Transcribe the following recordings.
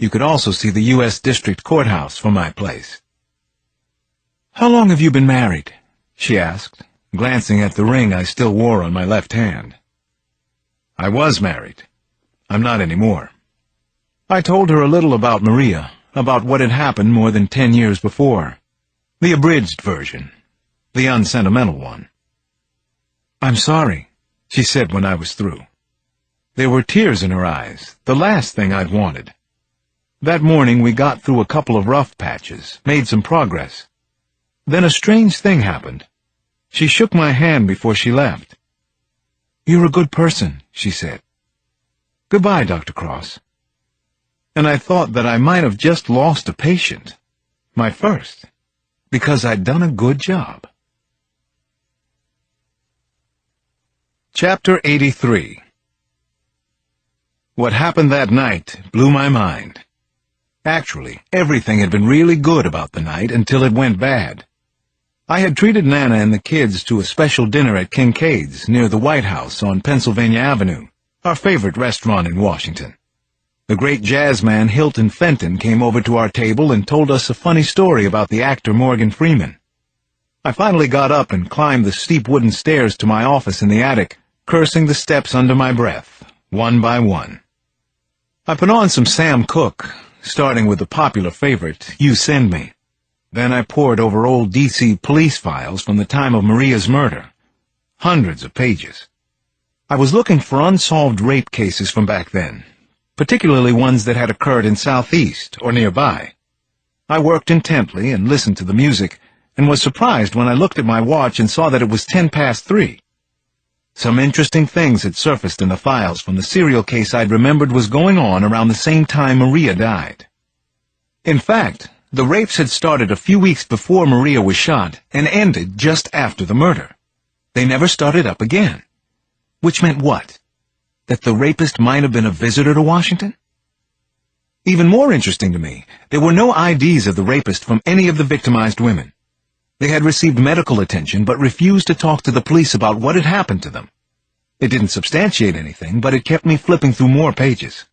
You could also see the U.S. District Courthouse from my place. "How long have you been married?" she asked, glancing at the ring I still wore on my left hand. I was married. I'm not anymore. I told her a little about Maria, about what had happened more than 10 years before. The abridged version. The unsentimental one. "I'm sorry," she said when I was through. There were tears in her eyes, the last thing I'd wanted. That morning we got through a couple of rough patches, made some progress. Then a strange thing happened. She shook my hand before she left. "You're a good person," she said. "Goodbye, Dr. Cross." And I thought that I might have just lost a patient. My first. Because I'd done a good job. Chapter 83. What happened that night blew my mind. Actually, everything had been really good about the night until it went bad. I had treated Nana and the kids to a special dinner at Kincaid's near the White House on Pennsylvania Avenue, our favorite restaurant in Washington. The great jazz man Hilton Fenton came over to our table and told us a funny story about the actor Morgan Freeman. I finally got up and climbed the steep wooden stairs to my office in the attic, cursing the steps under my breath, one by one. I put on some Sam Cooke, starting with the popular favorite, You Send Me. Then I pored over old D.C. police files from the time of Maria's murder. Hundreds of pages. I was looking for unsolved rape cases from back then, particularly ones that had occurred in Southeast or nearby. I worked intently and listened to the music, and was surprised when I looked at my watch and saw that it was 3:10. Some interesting things had surfaced in the files from the serial case I'd remembered was going on around the same time Maria died. In fact, the rapes had started a few weeks before Maria was shot and ended just after the murder. They never started up again. Which meant what? That the rapist might have been a visitor to Washington? Even more interesting to me, there were no IDs of the rapist from any of the victimized women. They had received medical attention but refused to talk to the police about what had happened to them. It didn't substantiate anything, but it kept me flipping through more pages.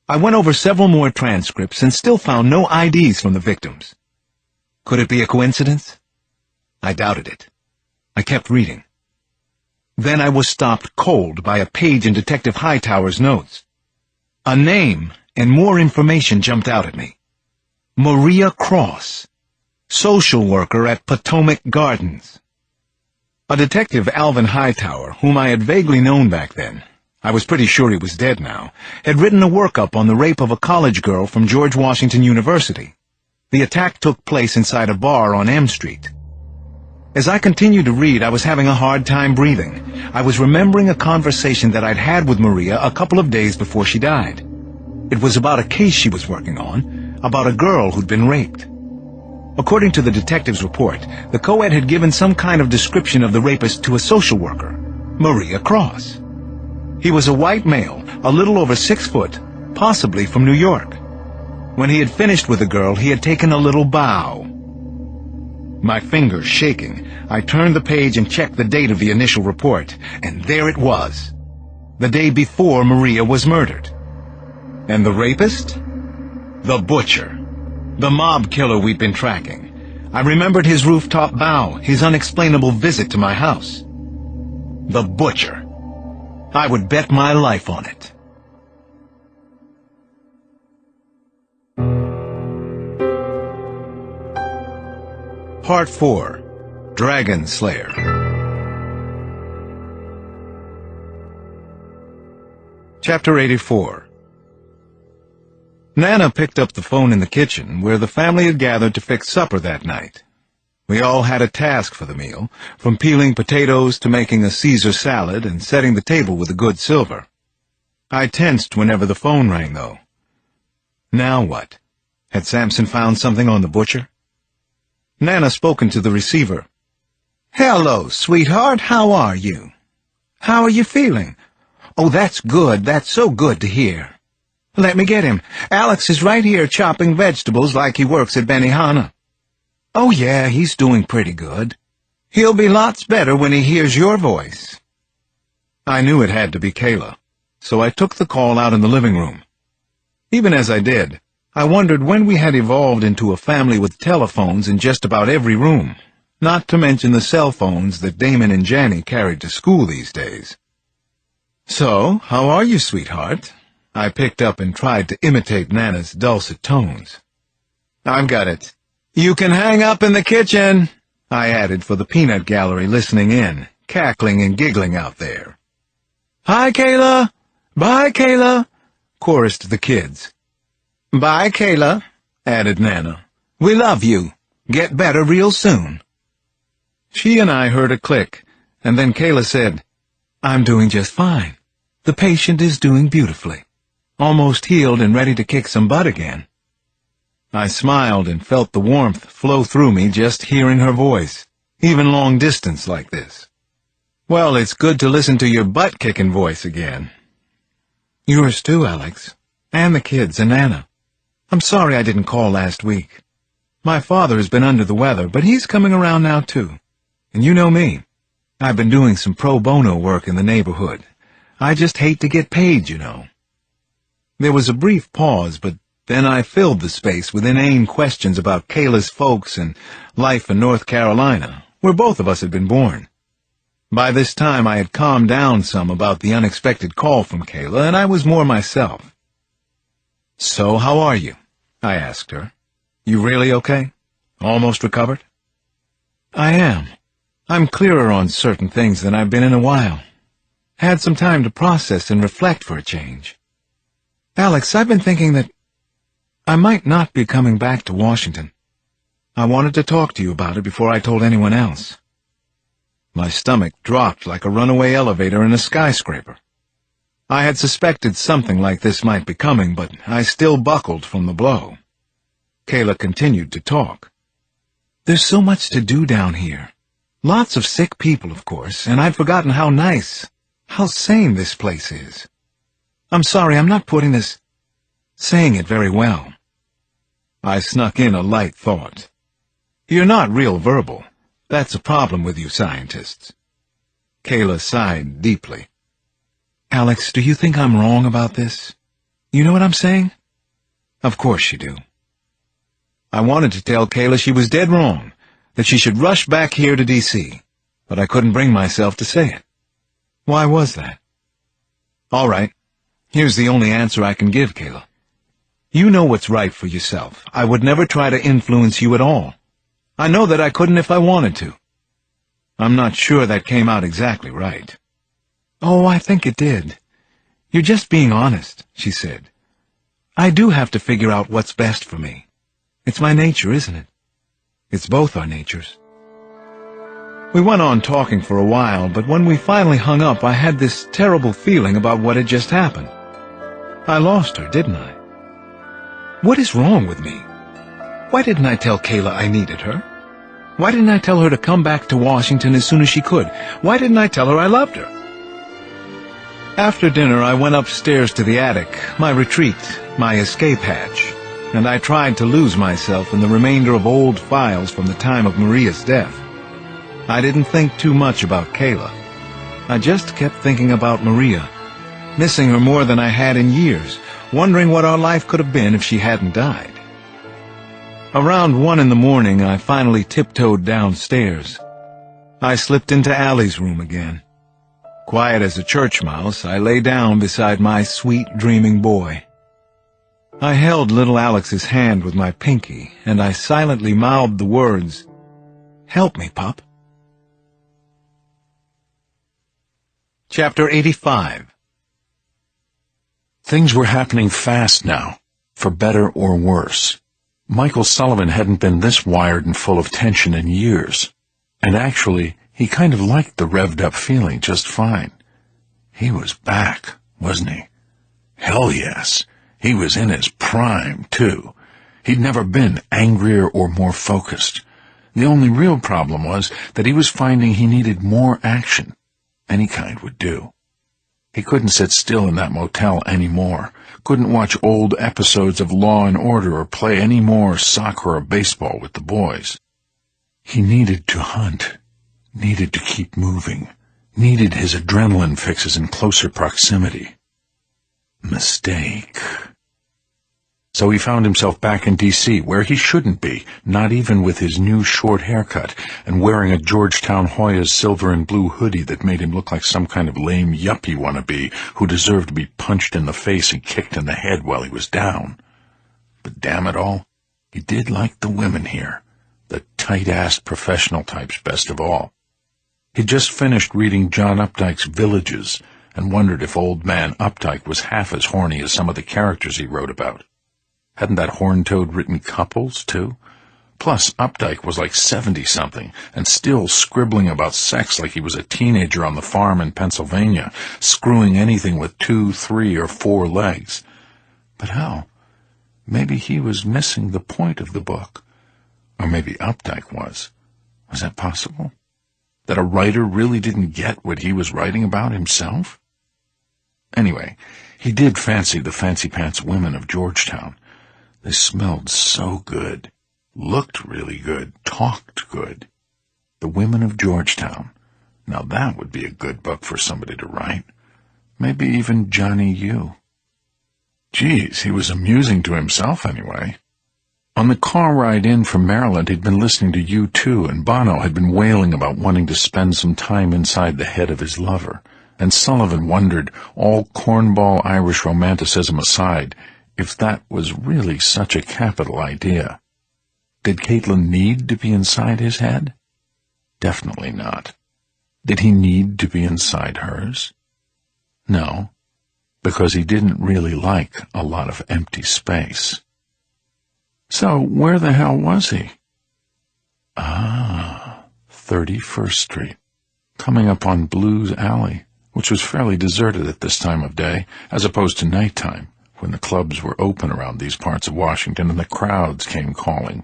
I went over several more transcripts and still found no IDs from the victims. Could it be a coincidence? I doubted it. I kept reading. Then I was stopped cold by a page in Detective Hightower's notes. A name and more information jumped out at me. Maria Cross, social worker at Potomac Gardens. A detective, Alvin Hightower, whom I had vaguely known back then, I was pretty sure he was dead now, had written a workup on the rape of a college girl from George Washington University. The attack took place inside a bar on M Street. As I continued to read, I was having a hard time breathing. I was remembering a conversation that I'd had with Maria a couple of days before she died. It was about a case she was working on, about a girl who'd been raped. According to the detective's report, the co-ed had given some kind of description of the rapist to a social worker, Maria Cross. He was a white male, a little over 6 foot, possibly from New York. When he had finished with the girl, he had taken a little bow. My fingers shaking, I turned the page and checked the date of the initial report, and there it was. The day before Maria was murdered. And the rapist? The butcher. The mob killer we'd been tracking. I remembered his rooftop bow, his unexplainable visit to my house. The butcher. I would bet my life on it. Part 4. Dragon Slayer. Chapter 84. Nana picked up the phone in the kitchen, where the family had gathered to fix supper that night. We all had a task for the meal, from peeling potatoes to making a Caesar salad and setting the table with a good silver. I tensed whenever the phone rang, though. Now what? Had Samson found something on the butcher? Nana spoke into the receiver. "Hello, sweetheart, how are you? How are you feeling? Oh, that's good, that's so good to hear. Let me get him. Alex is right here chopping vegetables like he works at Benihana. Oh, yeah, he's doing pretty good. He'll be lots better when he hears your voice." I knew it had to be Kayla, so I took the call out in the living room. Even as I did, I wondered when we had evolved into a family with telephones in just about every room, not to mention the cell phones that Damon and Janny carried to school these days. "So, how are you, sweetheart?" I picked up and tried to imitate Nana's dulcet tones. "I've got it. You can hang up in the kitchen," I added for the peanut gallery listening in, cackling and giggling out there. "Hi, Kayla! Bye, Kayla!" chorused the kids. "Bye, Kayla," added Nana. "We love you. Get better real soon." She and I heard a click, and then Kayla said, "I'm doing just fine. The patient is doing beautifully. Almost healed and ready to kick some butt again." I smiled and felt the warmth flow through me just hearing her voice, even long distance like this. Well, it's good to listen to your butt-kicking voice again. Yours too, Alex. And the kids and Nana. I'm sorry I didn't call last week. My father has been under the weather, but he's coming around now too. And you know me. I've been doing some pro bono work in the neighborhood. I just hate to get paid, you know. There was a brief pause, but then I filled the space with inane questions about Kayla's folks and life in North Carolina, where both of us had been born. By this time I had calmed down some about the unexpected call from Kayla, and I was more myself. "So, how are you?" I asked her. "You really okay? Almost recovered?" "I am. I'm clearer on certain things than I've been in a while. Had some time to process and reflect for a change. Alex, I've been thinking that I might not be coming back to Washington. I wanted to talk to you about it before I told anyone else." My stomach dropped like a runaway elevator in a skyscraper. I had suspected something like this might be coming, but I still buckled from the blow. Kayla continued to talk. "There's so much to do down here. Lots of sick people, of course, and I'd forgotten how nice, how sane this place is. I'm sorry, I'm not saying it very well." I snuck in a light thought. "You're not real verbal. That's a problem with you scientists." Kayla sighed deeply. "Alex, do you think I'm wrong about this? You know what I'm saying?" "Of course you do." I wanted to tell Kayla she was dead wrong, that she should rush back here to D.C., but I couldn't bring myself to say it. Why was that? All right, here's the only answer I can give, Kayla. You know what's right for yourself. I would never try to influence you at all. I know that I couldn't if I wanted to. I'm not sure that came out exactly right. "Oh, I think it did. You're just being honest," she said. "I do have to figure out what's best for me. It's my nature, isn't it? It's both our natures." We went on talking for a while, but when we finally hung up, I had this terrible feeling about what had just happened. I lost her, didn't I? What is wrong with me? Why didn't I tell Kayla I needed her? Why didn't I tell her to come back to Washington as soon as she could? Why didn't I tell her I loved her? After dinner, I went upstairs to the attic, my retreat, my escape hatch, and I tried to lose myself in the remainder of old files from the time of Maria's death. I didn't think too much about Kayla. I just kept thinking about Maria, missing her more than I had in years, wondering what our life could have been if she hadn't died. Around 1 in the morning, I finally tiptoed downstairs. I slipped into Allie's room again. Quiet as a church mouse, I lay down beside my sweet, dreaming boy. I held little Alex's hand with my pinky, and I silently mouthed the words, "Help me, Pop." Chapter 85. Things were happening fast now, for better or worse. Michael Sullivan hadn't been this wired and full of tension in years. And actually, he kind of liked the revved-up feeling just fine. He was back, wasn't he? Hell yes. He was in his prime, too. He'd never been angrier or more focused. The only real problem was that he was finding he needed more action. Any kind would do. He couldn't sit still in that motel anymore, couldn't watch old episodes of Law and Order or play any more soccer or baseball with the boys. He needed to hunt, needed to keep moving, needed his adrenaline fixes in closer proximity. Mistake. So he found himself back in D.C., where he shouldn't be, not even with his new short haircut, and wearing a Georgetown Hoyas silver and blue hoodie that made him look like some kind of lame yuppie wannabe who deserved to be punched in the face and kicked in the head while he was down. But damn it all, he did like the women here, the tight-assed professional types best of all. He'd just finished reading John Updike's Villages and wondered if old man Updike was half as horny as some of the characters he wrote about. Hadn't that horn-toad written couples, too? Plus, Updike was like 70-something, and still scribbling about sex like he was a teenager on the farm in Pennsylvania, screwing anything with 2, 3, or 4 legs. But hell, maybe he was missing the point of the book. Or maybe Updike was. Was that possible? That a writer really didn't get what he was writing about himself? Anyway, he did fancy the fancy-pants women of Georgetown. They smelled so good, looked really good, talked good. The Women of Georgetown. Now that would be a good book for somebody to write. Maybe even Johnny U. Geez, he was amusing to himself anyway. On the car ride in from Maryland, he'd been listening to U2, and Bono had been wailing about wanting to spend some time inside the head of his lover. And Sullivan wondered, all cornball Irish romanticism aside, if that was really such a capital idea. Did Caitlin need to be inside his head? Definitely not. Did he need to be inside hers? No, because he didn't really like a lot of empty space. So where the hell was he? 31st Street, coming up on Blues Alley, which was fairly deserted at this time of day, as opposed to nighttime, when the clubs were open around these parts of Washington and the crowds came calling.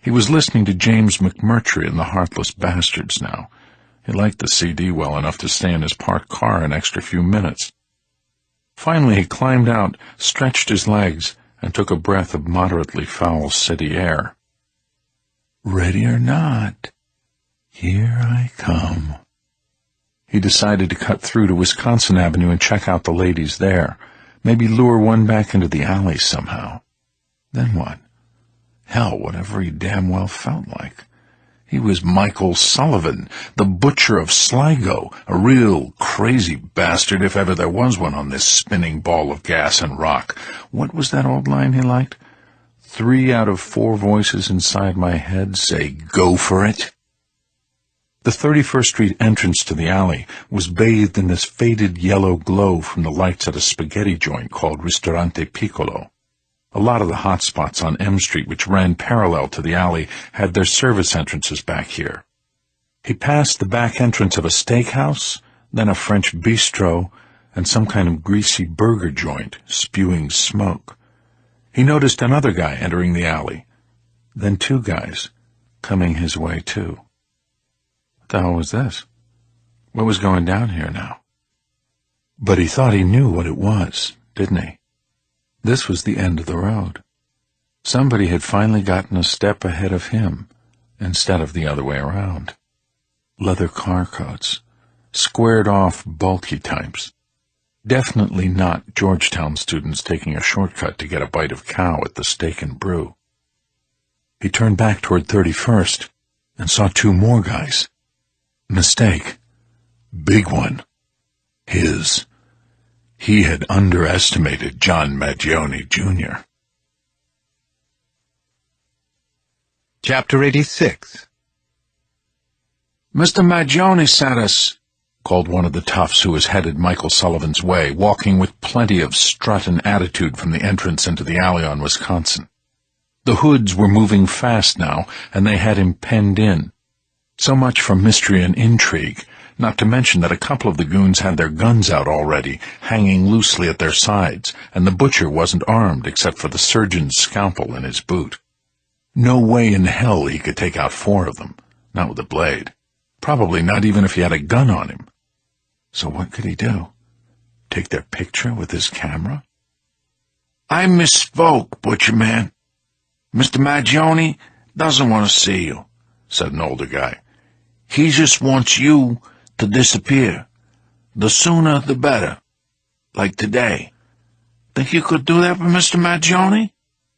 He was listening to James McMurtry and the Heartless Bastards now. He liked the CD well enough to stay in his parked car an extra few minutes. Finally he climbed out, stretched his legs, and took a breath of moderately foul city air. Ready or not, here I come. He decided to cut through to Wisconsin Avenue and check out the ladies there. Maybe lure one back into the alley somehow. Then what? Hell, whatever he damn well felt like. He was Michael Sullivan, the butcher of Sligo, a real crazy bastard if ever there was one on this spinning ball of gas and rock. What was that old line he liked? 3 out of 4 voices inside my head say, go for it. The 31st Street entrance to the alley was bathed in this faded yellow glow from the lights at a spaghetti joint called Ristorante Piccolo. A lot of the hot spots on M Street, which ran parallel to the alley, had their service entrances back here. He passed the back entrance of a steakhouse, then a French bistro, and some kind of greasy burger joint, spewing smoke. He noticed another guy entering the alley, then 2 guys coming his way too. What the hell was this? What was going down here now? But he thought he knew what it was, didn't he? This was the end of the road. Somebody had finally gotten a step ahead of him, instead of the other way around. Leather car coats, squared-off, bulky types. Definitely not Georgetown students taking a shortcut to get a bite of cow at the Steak and Brew. He turned back toward 31st and saw 2 more guys. Mistake. Big one. His. He had underestimated John Maggione, Jr. Chapter 86. Mr. Maggione sent us, called one of the toughs who was headed Michael Sullivan's way, walking with plenty of strut and attitude from the entrance into the alley on Wisconsin. The hoods were moving fast now, and they had him penned in. So much for mystery and intrigue, not to mention that a couple of the goons had their guns out already, hanging loosely at their sides, and the butcher wasn't armed except for the surgeon's scalpel in his boot. No way in hell he could take out 4 of them, not with a blade. Probably not even if he had a gun on him. So what could he do? Take their picture with his camera? I misspoke, butcher man. Mr. Maggione doesn't want to see you, said an older guy. He just wants you to disappear. The sooner, the better. Like today. Think you could do that for Mr. Maggione?